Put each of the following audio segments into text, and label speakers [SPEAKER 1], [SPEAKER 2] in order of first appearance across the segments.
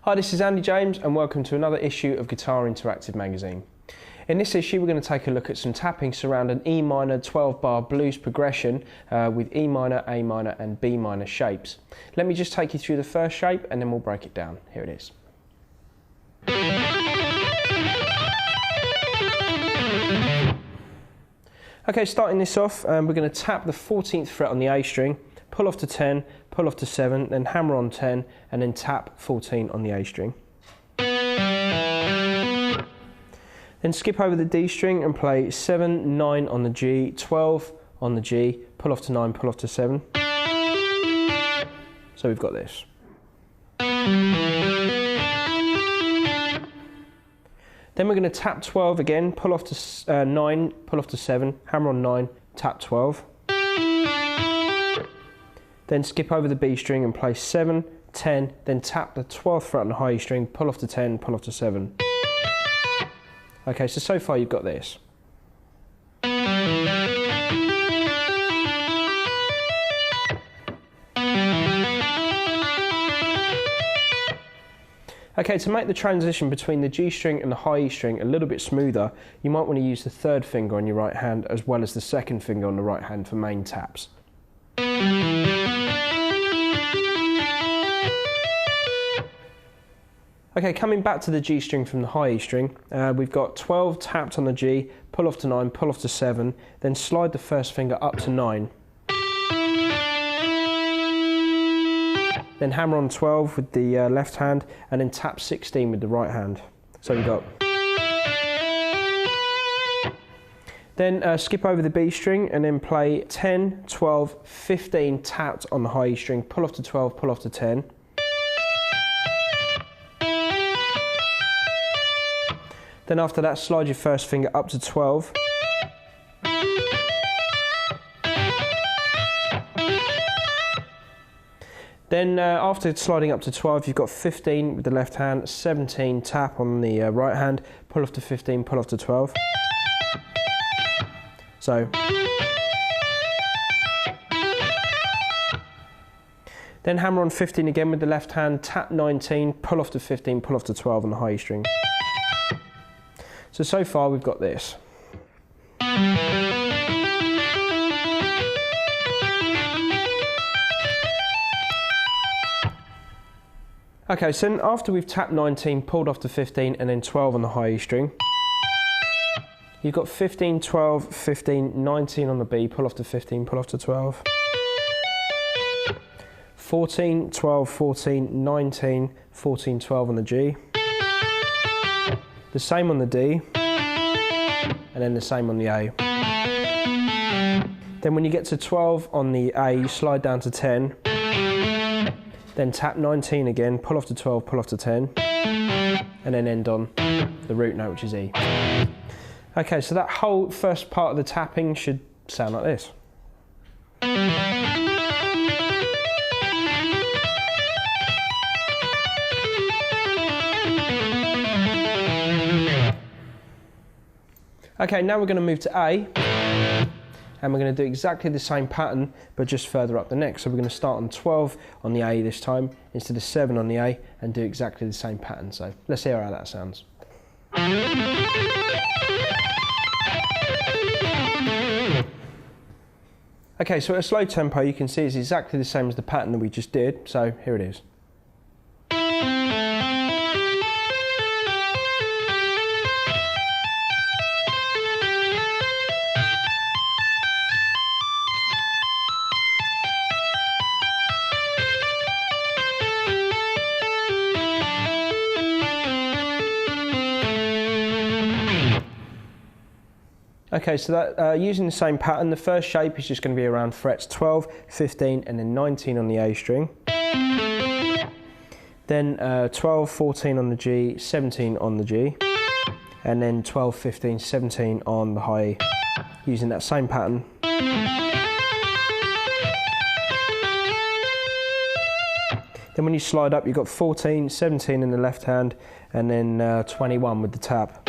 [SPEAKER 1] Hi, this is Andy James and welcome to another issue of Guitar Interactive magazine. In this issue we're going to take a look at some tapping surrounding E minor 12-bar blues progression with E minor, A minor and B minor shapes. Let me just take you through the first shape and then we'll break it down. Here it is. Okay, starting this off, we're going to tap the 14th fret on the A string, pull off to 10, pull off to 7, then hammer on 10, and then tap 14 on the A string. Then skip over the D string and play 7, 9 on the G, 12 on the G, pull off to 9, pull off to 7. So we've got this. Then we're going to tap 12 again, pull off to 9, pull off to 7, hammer on 9, tap 12. Then skip over the B string and play 7, 10, then tap the 12th fret on the high E string, pull off to 10, pull off to 7. Okay, so far you've got this. Okay, to make the transition between the G string and the high E string a little bit smoother, you might want to use the third finger on your right hand as well as the second finger on the right hand for main taps. Okay, coming back to the G string from the high E string, we've got 12 tapped on the G, pull off to 9, pull off to 7, then slide the first finger up to 9. Then hammer on 12 with the left hand and then tap 16 with the right hand. So you've got. Then skip over the B string and then play 10, 12, 15 tapped on the high E string, pull off to 12, pull off to 10. Then after that, slide your first finger up to 12. Then after sliding up to 12, you've got 15 with the left hand, 17 tap on the right hand, pull off to 15, pull off to 12. So. Then hammer on 15 again with the left hand, tap 19, pull off to 15, pull off to 12 on the high E string. So far we've got this. Okay, so after we've tapped 19, pulled off to 15 and then 12 on the high E string, you've got 15, 12, 15, 19 on the B, pull off to 15, pull off to 12. 14, 12, 14, 19, 14, 12 on the G. The same on the D, and then the same on the A. Then when you get to 12 on the A, you slide down to 10, then tap 19 again, pull off to 12, pull off to 10, and then end on the root note, which is E. Okay, so that whole first part of the tapping should sound like this. Okay, now we're going to move to A, and we're going to do exactly the same pattern, but just further up the neck. So we're going to start on 12 on the A this time, instead of 7 on the A, and do exactly the same pattern. So let's hear how that sounds. Okay, so at a slow tempo, you can see it's exactly the same as the pattern that we just did. So here it is. Okay, so that using the same pattern, the first shape is just going to be around frets 12, 15 and then 19 on the A string. Then 12, 14 on the G, 17 on the G, and then 12, 15, 17 on the high E, using that same pattern. Then when you slide up, you've got 14, 17 in the left hand, and then 21 with the tap.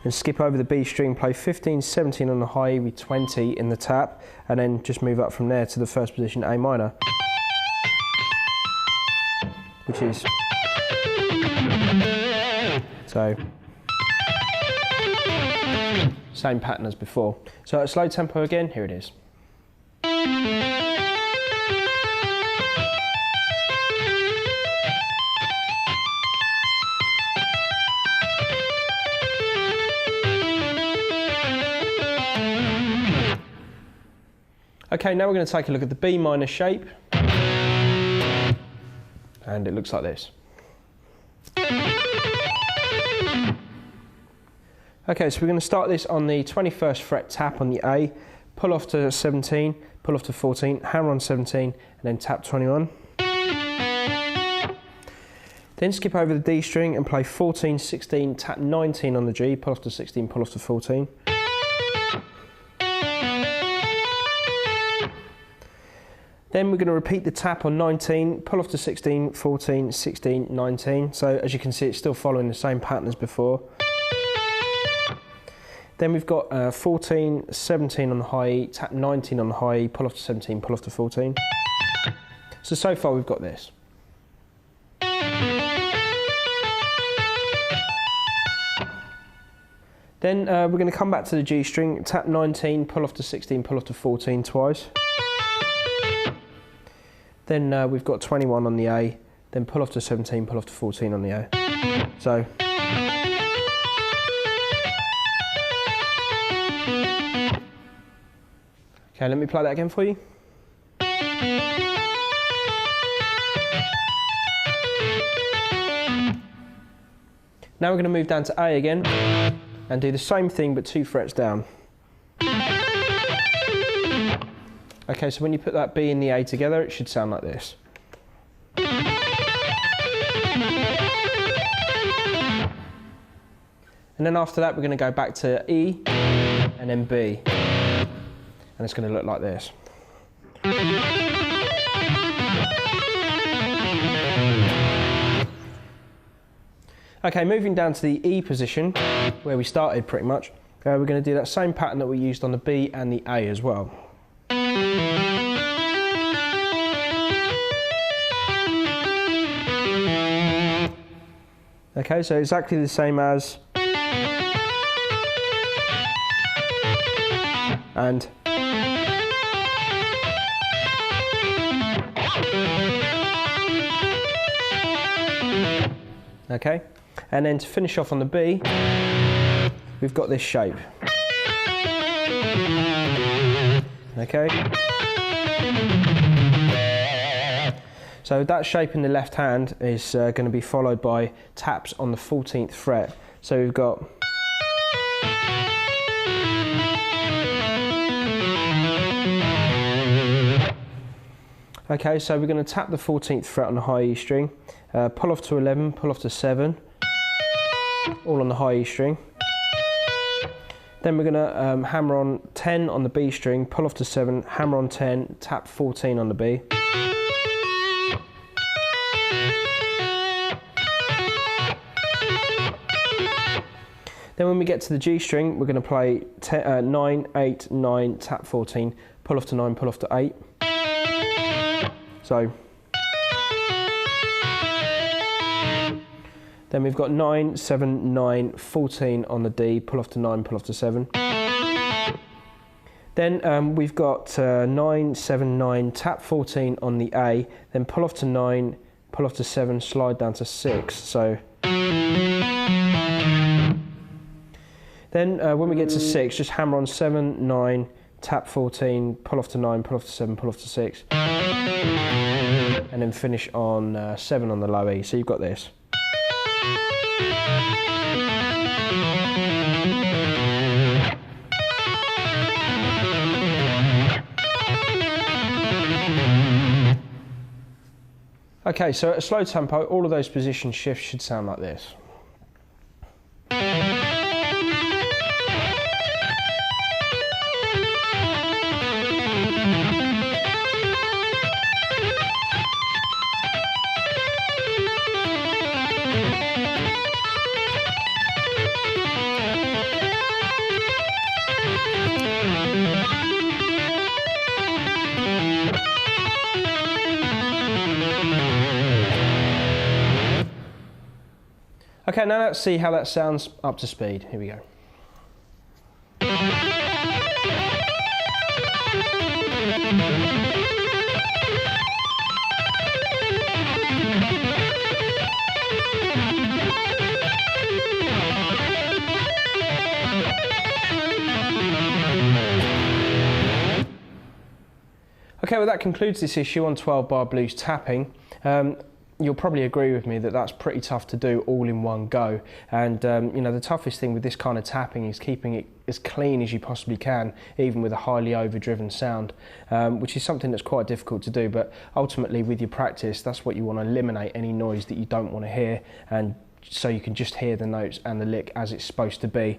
[SPEAKER 1] and skip over the B string, play 15, 17 on the high E with 20 in the tap, and then just move up from there to the first position, A minor. which is so same pattern as before. So at slow tempo again, here it is. Okay, now we're going to take a look at the B minor shape, and it looks like this. Okay, so we're going to start this on the 21st fret tap on the A, pull off to 17, pull off to 14, hammer on 17, and then tap 21. Then skip over the D string and play 14, 16, tap 19 on the G, pull off to 16, pull off to 14. Then we're going to repeat the tap on 19, pull off to 16, 14, 16, 19. So as you can see, it's still following the same pattern as before. Then we've got 14, 17 on the high E, tap 19 on the high E, pull off to 17, pull off to 14. So far we've got this. Then we're going to come back to the G string, tap 19, pull off to 16, pull off to 14 twice. Then we've got 21 on the A, then pull off to 17, pull off to 14 on the A. So. Okay, let me play that again for you. Now we're going to move down to A again and do the same thing but 2 frets down. Okay, so when you put that B and the A together, it should sound like this. And then after that, we're going to go back to E and then B. And it's going to look like this. Okay, moving down to the E position, where we started pretty much, we're going to do that same pattern that we used on the B and the A as well. Okay, so exactly the same as and okay, and then to finish off on the B, we've got this shape. Okay, so that shape in the left hand is going to be followed by taps on the 14th fret. So we've got okay, so we're going to tap the 14th fret on the high E string, pull off to 11, pull off to 7, all on the high E string. Then we're going to hammer on 10 on the B string, pull off to 7, hammer on 10, tap 14 on the B. Then when we get to the G string, we're going to play 9, 8, 9, tap 14, pull off to 9, pull off to 8. So then we've got 9, 7, 9, 14 on the D, pull off to 9, pull off to 7. Then we've got 9, 7, 9, tap 14 on the A, then pull off to 9, pull off to 7, slide down to 6. So then when we get to 6, just hammer on 7, 9, tap 14, pull off to 9, pull off to 7, pull off to 6. And then finish on 7 on the low E. So you've got this. Okay, so at a slow tempo, all of those position shifts should sound like this. Okay, now let's see how that sounds up to speed. Here we go. Okay, well that concludes this issue on 12-bar blues tapping. You'll probably agree with me that that's pretty tough to do all in one go, and you know, the toughest thing with this kind of tapping is keeping it as clean as you possibly can, even with a highly overdriven sound, which is something that's quite difficult to do, but ultimately with your practice that's what you want to eliminate, any noise that you don't want to hear, and so you can just hear the notes and the lick as it's supposed to be.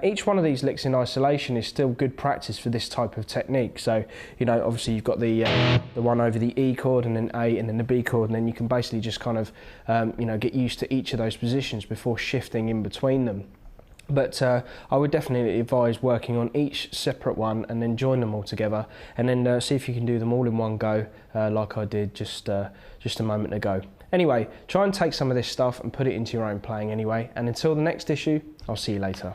[SPEAKER 1] Each one of these licks in isolation is still good practice for this type of technique. So, you know, obviously you've got the one over the E chord and then A and then the B chord, and then you can basically just kind of, you know, get used to each of those positions before shifting in between them. But I would definitely advise working on each separate one and then join them all together, and then see if you can do them all in one go, like I did just a moment ago. Anyway, try and take some of this stuff and put it into your own playing anyway, and until the next issue, I'll see you later.